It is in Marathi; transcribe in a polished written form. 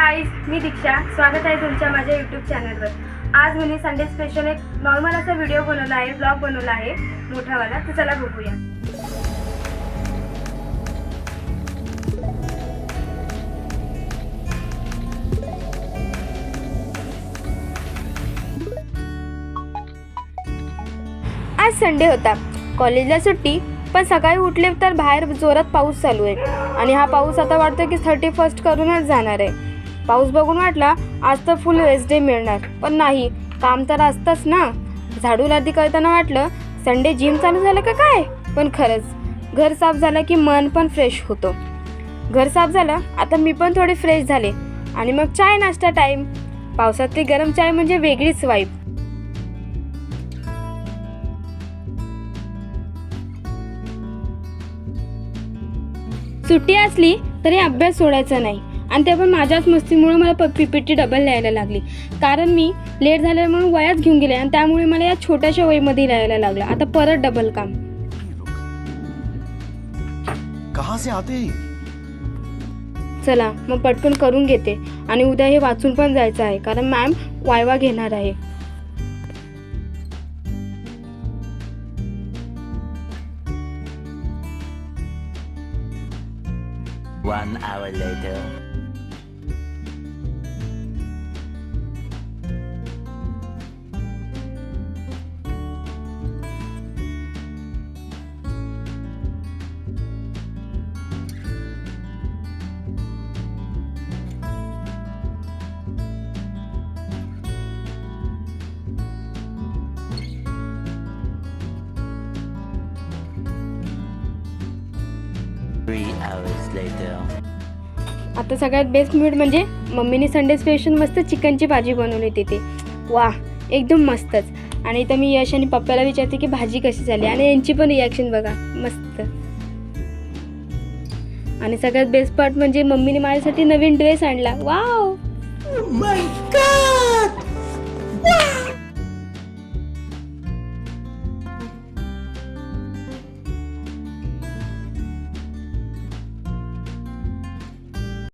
गाईज, मी दीक्षा. स्वागत आहे तुमच्या माझ्या यूट्यूब चॅनलवर. आज मी संडे स्पेशल एक नॉर्मल असा व्हिडिओ बनवला आहे, ब्लॉग बनवला आहे मोठावाला. तर चला बघूया. आज संडे होता, कॉलेजला सुट्टी. पण सकाळी उठले तर बाहेर जोरात पाऊस चालू आहे आणि हा पाऊस आता वाटतं की 31 करूनच जाणार आहे. पाऊस बघून वाटला आज तर फुल रेस्ट डे मिळणार, पण नाही, काम तर असतंच ना. झाडू लादी करताना वाटलं संडे जिम चालू झालं का काय. पण खरंच घर साफ झालं की मन पण फ्रेश होतो. घर साफ झालं, आता मी पण थोडे फ्रेश झाले आणि मग चाय नाश्ता टाईम. पावसातली गरम चाय म्हणजे वेगळीच वाईब. सुट्टी असली तरी अभ्यास सोडायचा नाही, आणि ते पण माझ्याच मस्तीमुळे मला PPT डबल लिहायला लागली. कारण मी लेट झाले म्हणून वयात घेऊन गेले आणि त्यामुळे मला या छोट्याशा वहीमध्ये लिहायला लागलं. आता परत डबल काम. कहां से आते? चला मग पटकन करून घेते आणि उद्या हे वाचून पण जायचं आहे, कारण मॅम वायवा घेणार आहे. One hour later. Three hours later. आता सगळ्यात बेस्ट मूड म्हणजे मम्मीने संडे स्पेशल मस्त चिकनची भाजी बनवली तिथे. वा, एकदम मस्तच. आणि इथं मी यश आणि पप्पाला विचारते की भाजी कशी झाली, आणि यांची पण रिॲक्शन बघा, मस्त. आणि सगळ्यात बेस्ट पार्ट म्हणजे मम्मीने माझ्यासाठी नवीन ड्रेस आणला. Wow, Oh my God! Wow!